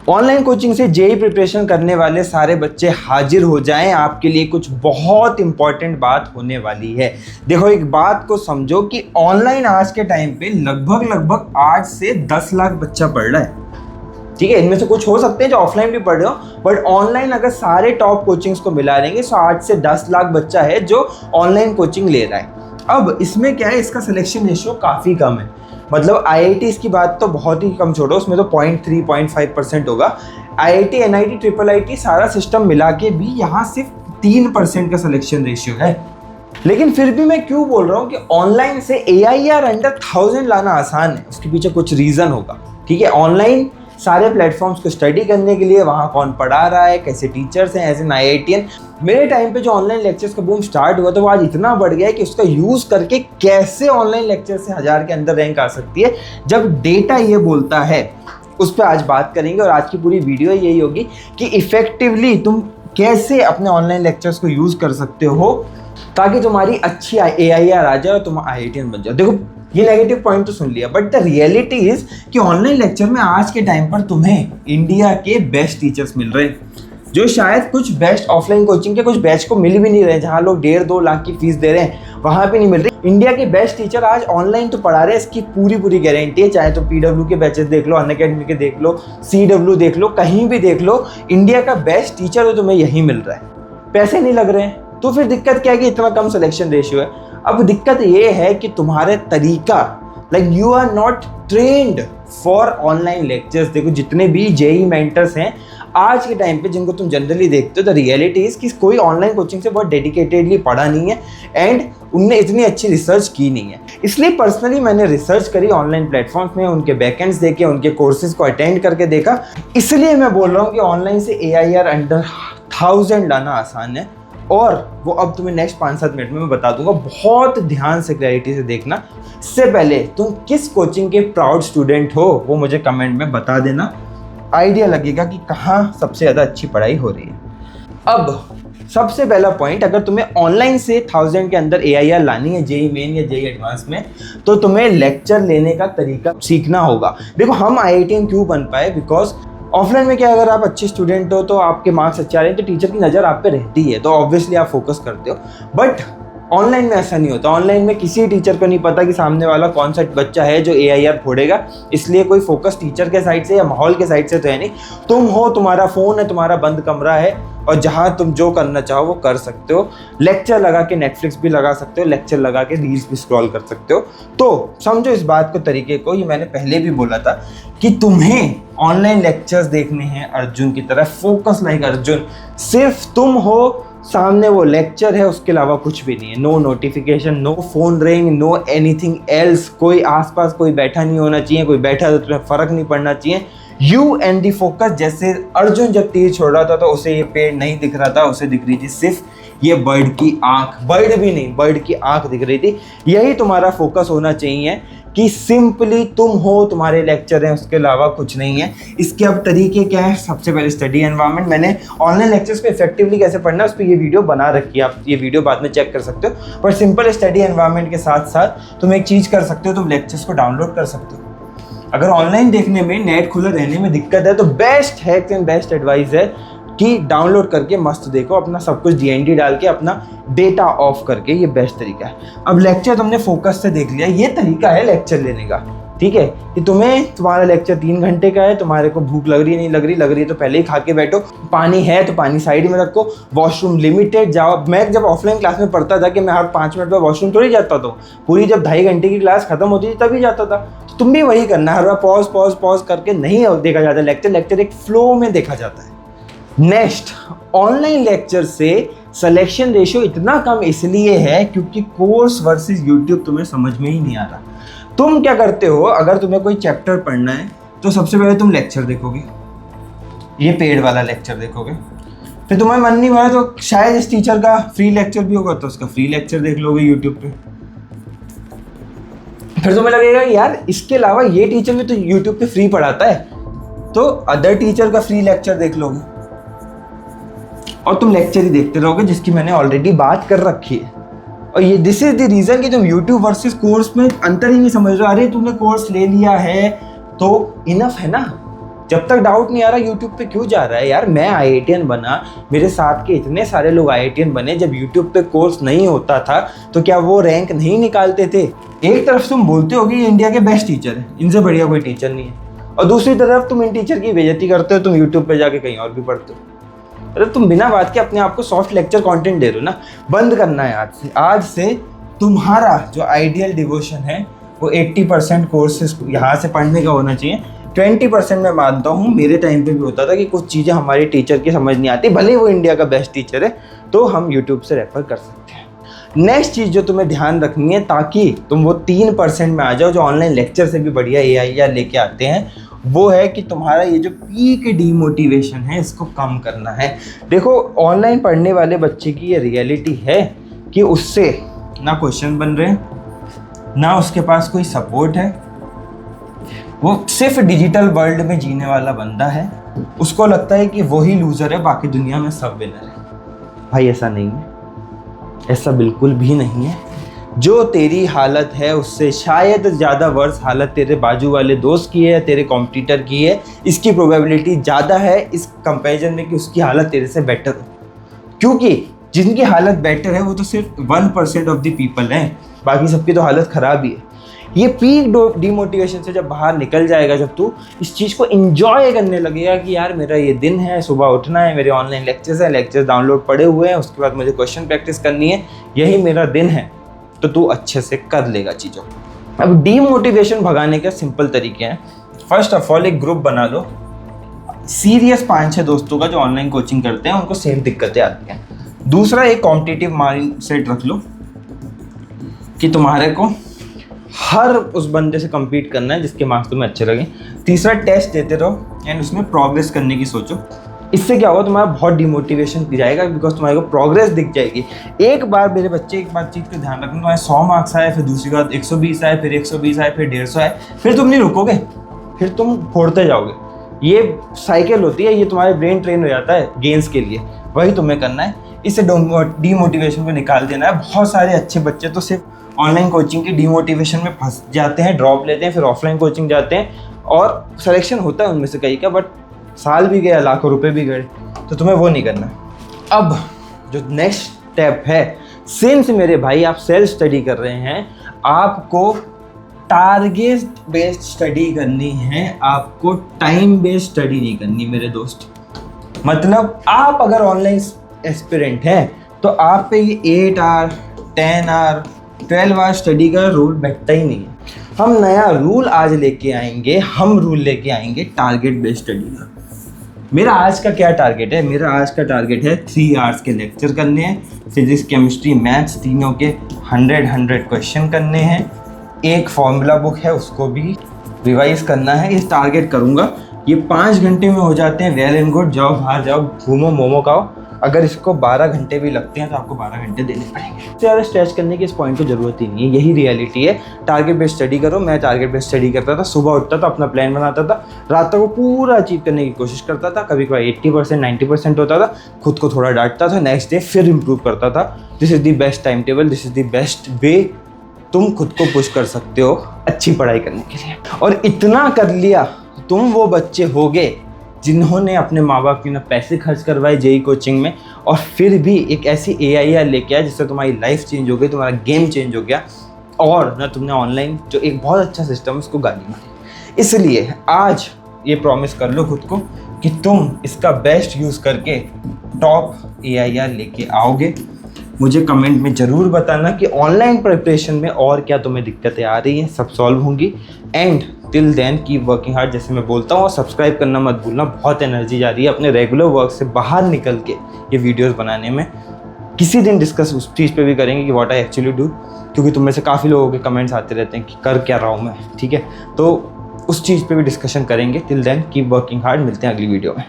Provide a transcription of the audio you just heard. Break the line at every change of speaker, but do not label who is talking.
Online coaching से JEE preparation करने वाले सारे बच्चे हाजिर हो जाएं, आपके लिए कुछ बहुत इंपॉर्टेंट बात होने वाली है। देखो, एक बात को समझो कि ऑनलाइन आज के टाइम पे लगभग 8 से 10 लाख बच्चा पढ़ रहा है। ठीक है, इनमें से कुछ हो सकते हैं जो ऑफलाइन भी पढ़ रहे हो, बट ऑनलाइन अगर सारे टॉप कोचिंग्स को मिला लेंगे तो 8 से 10 लाख बच्चा है जो ऑनलाइन कोचिंग ले रहा है। अब इसमें क्या है, इसका सिलेक्शन रेशियो काफ़ी कम है। मतलब IITs की बात तो बहुत ही कम छोड़ो, उसमें तो 0.3-0.5% होगा। IIT, NIT, IIIT सारा सिस्टम मिला के भी यहाँ सिर्फ 3% का सिलेक्शन रेशियो है। लेकिन फिर भी मैं क्यों बोल रहा हूँ कि ऑनलाइन से AIR अंडर 1000 लाना आसान है, उसके पीछे कुछ रीज़न होगा। ठीक है, ऑनलाइन सारे प्लेटफॉर्म्स को स्टडी करने के लिए वहाँ कौन पढ़ा रहा है, कैसे टीचर्स हैं, एज एन IITian। मेरे टाइम पे जो ऑनलाइन लेक्चर्स का बूम स्टार्ट हुआ तो वो आज इतना बढ़ गया है कि उसका यूज़ करके कैसे ऑनलाइन लेक्चर से 1000 के अंदर रैंक आ सकती है जब डेटा ये बोलता है, उस पर आज बात करेंगे। और आज की पूरी वीडियो यही होगी कि इफेक्टिवली तुम कैसे अपने ऑनलाइन लेक्चर्स को यूज़ कर सकते हो ताकि तुम्हारी अच्छी AIR आ जाए और तुम IITian बन जाओ। देखो, ये नेगेटिव पॉइंट तो सुन लिया, बट द रियलिटी इज कि ऑनलाइन लेक्चर में आज के टाइम पर तुम्हें इंडिया के बेस्ट टीचर्स मिल रहे हैं, जो शायद कुछ बेस्ट ऑफलाइन कोचिंग के कुछ बैच को मिल भी नहीं रहे। जहाँ लोग 1.5-2 लाख की फीस दे रहे हैं वहाँ पे नहीं मिल रही। इंडिया के बेस्ट टीचर आज ऑनलाइन तो पढ़ा रहे हैं, इसकी पूरी गारंटी है। चाहे तो PW के बैचेस देख लो, अनअकैडमी के देख लो, CW देख लो, कहीं भी देख लो, इंडिया का बेस्ट टीचर तो तुम्हें यही मिल रहा है। पैसे नहीं लग रहे हैं तो फिर दिक्कत क्या है कि इतना कम सिलेक्शन रेशियो है। अब दिक्कत ये है कि तुम्हारे तरीका, like you are not trained for online lectures. देखो, जितने भी जेई मेंटर्स हैं आज के टाइम पे जिनको तुम जनरली देखते हो, द रियलिटी इज कि कोई ऑनलाइन कोचिंग से बहुत डेडिकेटेडली पढ़ा नहीं है एंड उनने इतनी अच्छी रिसर्च की नहीं है। इसलिए पर्सनली मैंने रिसर्च करी ऑनलाइन प्लेटफॉर्म्स में, उनके बैकएंड्स देखे, उनके कोर्सेज को अटेंड करके देखा। इसलिए मैं बोल रहा हूँ कि ऑनलाइन से AIR अंडर 1000 लाना आसान है, और वो अब तुम्हें नेक्स्ट 5-7 मिनट में मैं बता दूंगा। बहुत ध्यान से, क्लैरिटी से देखना। इससे पहले तुम किस कोचिंग के प्राउड स्टूडेंट हो वो मुझे कमेंट में बता देना, आइडिया लगेगा कि कहाँ सबसे ज़्यादा अच्छी पढ़ाई हो रही है। अब सबसे पहला पॉइंट, अगर तुम्हें ऑनलाइन से 1000 के अंदर AIR लानी है जेई मेन या जेई एडवांस में, तो तुम्हें लेक्चर लेने का तरीका सीखना होगा। देखो, हम IITian क्यों बन पाए, बिकॉज ऑफलाइन में क्या, अगर आप अच्छे स्टूडेंट हो तो आपके मार्क्स अच्छे आ रहे हैं तो टीचर की नज़र आप पे रहती है, तो ऑब्वियसली आप फोकस करते हो। बट ऑनलाइन में ऐसा नहीं होता। ऑनलाइन में किसी टीचर को नहीं पता कि सामने वाला कौन सा बच्चा है जो AIR फोड़ेगा, इसलिए कोई फोकस टीचर के साइड से या माहौल के साइड से तो है नहीं। तुम हो, तुम्हारा फ़ोन है, तुम्हारा बंद कमरा है और जहाँ तुम जो करना चाहो वो कर सकते हो। लेक्चर लगा के नेटफ्लिक्स भी लगा सकते हो, लेक्चर लगा के रील्स भी स्क्रॉल कर सकते हो। तो समझो इस बात को, तरीके को। ये मैंने पहले भी बोला था कि तुम्हें ऑनलाइन लेक्चर्स देखने हैं अर्जुन की तरह, फोकस लाइक अर्जुन। सिर्फ तुम हो, सामने वो लेक्चर है, उसके अलावा कुछ भी नहीं है। No notification, no phone ring, no anything else. कोई आसपास कोई बैठा नहीं होना चाहिए, कोई बैठा तो तुम्हें फर्क नहीं पड़ना चाहिए। You and the focus. जैसे अर्जुन जब तीर छोड़ रहा था तो उसे ये पेड़ नहीं दिख रहा था, उसे दिख रही थी सिर्फ ये बर्ड की आंख। बर्ड भी नहीं, बर्ड की आंख दिख रही थी। यही तुम्हारा फोकस होना चाहिए कि सिंपली तुम हो, तुम्हारे लेक्चर हैं, उसके अलावा कुछ नहीं है। इसके अब तरीके क्या है? सबसे पहले स्टडी एनवायरनमेंट। मैंने ऑनलाइन लेक्चर्स को इफेक्टिवली कैसे पढ़ना है उस पर ये वीडियो बना रखी है, आप ये वीडियो बाद में चेक कर सकते हो। पर सिंपल स्टडी एनवायरनमेंट के साथ साथ तुम एक चीज़ कर सकते हो, तुम लेक्चर्स को डाउनलोड कर सकते हो। अगर ऑनलाइन देखने में, नेट खुला रहने में दिक्कत है तो best hacks and best advice है कि डाउनलोड करके मस्त देखो, अपना सब कुछ DND डाल के, अपना डेटा ऑफ करके। ये बेस्ट तरीका है। अब लेक्चर तुमने फोकस से देख लिया, ये तरीका है लेक्चर लेने का। ठीक है, कि तुम्हारा लेक्चर 3 घंटे का है, तुम्हारे को भूख लग रही है, नहीं लग रही है तो पहले ही खा के बैठो। पानी है तो पानी साइड में रखो, वॉशरूम लिमिटेड जाओ। मैं जब ऑफलाइन क्लास में पढ़ता था कि मैं हर 5 मिनट पर वॉशरूम थोड़ी जाता था, पूरी जब 2.5 घंटे की क्लास खत्म होती थी तभी जाता था। तो तुम भी वही करना, हर बार पॉज करके नहीं देखा जाता लेक्चर एक फ्लो में देखा जाता है। नेक्स्ट, ऑनलाइन लेक्चर से सिलेक्शन रेशियो इतना कम इसलिए है क्योंकि कोर्स वर्सेस यूट्यूब तुम्हें समझ में ही नहीं आ रहा। तुम क्या करते हो, अगर तुम्हें कोई चैप्टर पढ़ना है तो सबसे पहले तुम लेक्चर देखोगे, ये पेड वाला लेक्चर देखोगे। फिर तुम्हें मन नहीं भरा तो शायद इस टीचर का फ्री लेक्चर भी होगा तो उसका फ्री लेक्चर देख लोगे यूट्यूब पे। फिर तुम्हें लगेगा यार इसके अलावा ये टीचर भी तो यूट्यूब पे फ्री पढ़ाता है, तो अदर टीचर का फ्री लेक्चर देख लोगे और तुम लेक्चर ही देखते रहोगे जिसकी मैंने ऑलरेडी बात कर रखी है। और ये दिस इज द रीज़न कि तुम यूट्यूब वर्सेस कोर्स में अंतर ही नहीं समझ रहे। अरे तुमने कोर्स ले लिया है तो इनफ है ना, जब तक डाउट नहीं आ रहा यूट्यूब पे क्यों जा रहा है यार। मैं IITian बना, मेरे साथ के इतने सारे लोग IITian बने, जब यूट्यूब पे कोर्स नहीं होता था तो क्या वो रैंक नहीं निकालते थे। एक तरफ तुम बोलते हो कि ये इंडिया के बेस्ट टीचर है, इनसे बढ़िया कोई टीचर नहीं है, और दूसरी तरफ तुम इन टीचर की बेइज्जती करते हो, तुम यूट्यूब पे जाके कहीं और भी पढ़ते हो। अरे तुम बिना बात के अपने आप को सॉफ्ट लेक्चर कंटेंट दे रहे हो ना, बंद करना है आज से। आज से तुम्हारा जो आइडियल डिवोशन है वो 80% कोर्सेज यहाँ से पढ़ने का होना चाहिए। 20% मैं मानता हूँ, मेरे टाइम पे भी होता था कि कुछ चीज़ें हमारे टीचर की समझ नहीं आती, भले वो इंडिया का बेस्ट टीचर है, तो हम यूट्यूब से रेफर कर सकते हैं। नेक्स्ट चीज़ जो तुम्हें ध्यान रखनी है ताकि तुम वो 3% में आ जाओ जो ऑनलाइन लेक्चर से भी बढ़िया AI लेके आते हैं, वो है कि तुम्हारा ये जो पीक डीमोटिवेशन है इसको कम करना है। देखो ऑनलाइन पढ़ने वाले बच्चे की ये रियलिटी है कि उससे ना क्वेश्चन बन रहे हैं, ना उसके पास कोई सपोर्ट है, वो सिर्फ डिजिटल वर्ल्ड में जीने वाला बंदा है। उसको लगता है कि वही लूज़र है, बाकी दुनिया में सब विनर है। भाई ऐसा नहीं है, ऐसा बिल्कुल भी नहीं है। जो तेरी हालत है उससे शायद ज़्यादा वर्स हालत तेरे बाजू वाले दोस्त की है या तेरे कॉम्पिटिटर की है। इसकी प्रोबेबिलिटी ज़्यादा है इस कंपैरिजन में कि उसकी हालत तेरे से बेटर हो, क्योंकि जिनकी हालत बेटर है वो तो सिर्फ 1% ऑफ द पीपल हैं, बाकी सबकी तो हालत ख़राब ही है। ये पीक डीमोटिवेशन से जब बाहर निकल जाएगा, जब तू इस चीज़ को एंजॉय करने लगेगा कि यार मेरा ये दिन है, सुबह उठना है, मेरे ऑनलाइन लेक्चर्स हैं, लेक्चर्स डाउनलोड पड़े हुए हैं, उसके बाद मुझे क्वेश्चन प्रैक्टिस करनी है, यही मेरा दिन है, तो तू अच्छे से कर लेगा चीज़ों। अब डीमोटिवेशन भगाने के सिंपल तरीके हैं। फर्स्ट ऑफ ऑल एक ग्रुप बना लो सीरियस 5-6 दोस्तों का जो ऑनलाइन कोचिंग करते हैं, उनको सेम दिक्कतें आती हैं। दूसरा एक कॉम्पिटिटिव माइंड सेट रख लो कि तुम्हारे को हर उस बंदे से compete करना है जिसके मार्क्स तुम्हें अच्छे लगे। तीसरा टेस्ट देते रहो एंड उसमें प्रोग्रेस करने की सोचो। इससे क्या होगा, तुम्हारा बहुत डिमोटिवेशन जाएगा बिकॉज तुम्हारे को प्रोग्रेस दिख जाएगी। एक बार मेरे बच्चे एक बात चीज़ का ध्यान रखना, तुम्हारे 100 मार्क्स आए, फिर दूसरी बार 120 आए, फिर 120 आए, फिर 150 आए, फिर तुम नहीं रुकोगे, फिर तुम फोड़ते जाओगे। ये साइकिल होती है, ये तुम्हारे ब्रेन ट्रेन हो जाता है गेम्स के लिए, वही तुम्हें करना है। इससे डीमोटिवेशन को निकाल देना है। बहुत सारे अच्छे बच्चे तो सिर्फ ऑनलाइन कोचिंग की डीमोटिवेशन में फंस जाते हैं, ड्रॉप लेते हैं, फिर ऑफलाइन कोचिंग जाते हैं और सिलेक्शन होता है उनमें से कई का, बट साल भी गया, लाखों रुपए भी गए, तो तुम्हें वो नहीं करना। अब जो नेक्स्ट स्टेप है, सिंस मेरे भाई आप सेल्फ स्टडी कर रहे हैं, आपको टारगेट बेस्ड स्टडी करनी है, आपको टाइम बेस्ड स्टडी नहीं करनी मेरे दोस्त। मतलब आप अगर ऑनलाइन एस्पिरेंट हैं तो आप पे ये 8 आवर 10 आवर 12 आवर स्टडी का रूल बैठता ही नहीं है। हम नया रूल आज लेके आएंगे, हम रूल लेके आएंगे टारगेट बेस्ड स्टडी का। मेरा आज का क्या टारगेट है? मेरा आज का टारगेट है 3 आवर्स के लेक्चर करने हैं, फिजिक्स केमिस्ट्री मैथ्स तीनों के 100 क्वेश्चन करने हैं, एक फॉर्मूला बुक है उसको भी रिवाइज करना है। इस टारगेट करूँगा, ये 5 घंटे में हो जाते हैं, वेल एंड गुड। जाओ बाहर जाओ, घूमो, मोमो खाओ। अगर इसको 12 घंटे भी लगते हैं तो आपको 12 घंटे देने पड़ेंगे। इससे ज़्यादा स्ट्रेच करने की इस पॉइंट को ज़रूरत ही नहीं है, यही रियलिटी है। टारगेट बेस्ड स्टडी करो। मैं टारगेट बेस्ड स्टडी करता था, सुबह उठता था, अपना प्लान बनाता था, रात तक वो पूरा अचीव करने की कोशिश करता था। कभी कभी 80% 90% होता था, खुद को थोड़ा डांटता था, नेक्स्ट डे फिर इम्प्रूव करता था। This is the best time table, this is the best way तुम खुद को पुश कर सकते हो अच्छी पढ़ाई करने के लिए। और इतना कर लिया, तुम वो बच्चे होगे जिन्होंने अपने माँ बाप की ना पैसे खर्च करवाए जेई कोचिंग में, और फिर भी एक ऐसी AI लेके आया जिससे तुम्हारी लाइफ चेंज हो गई, तुम्हारा गेम चेंज हो गया, और ना तुमने ऑनलाइन जो एक बहुत अच्छा सिस्टम है उसको गाली मारी। इसलिए आज ये प्रॉमिस कर लो खुद को कि तुम इसका बेस्ट यूज़ करके टॉप AI लेके आओगे। मुझे कमेंट में ज़रूर बताना कि ऑनलाइन प्रिपरेशन में और क्या तुम्हें दिक्कतें आ रही हैं, सब सॉल्व होंगी। And till then keep working hard, जैसे मैं बोलता हूँ। और सब्सक्राइब करना मत भूलना, बहुत एनर्जी जा रही है अपने रेगुलर वर्क से बाहर निकल के ये वीडियोस बनाने में। किसी दिन डिस्कस उस चीज़ पे भी करेंगे कि व्हाट आई एक्चुअली डू, क्योंकि तुम में से काफ़ी लोगों के कमेंट्स आते रहते हैं कि कर क्या रहा हूँ मैं, ठीक है? तो उस चीज़ पे भी डिस्कशन करेंगे। Till then keep working hard, मिलते हैं अगली वीडियो में।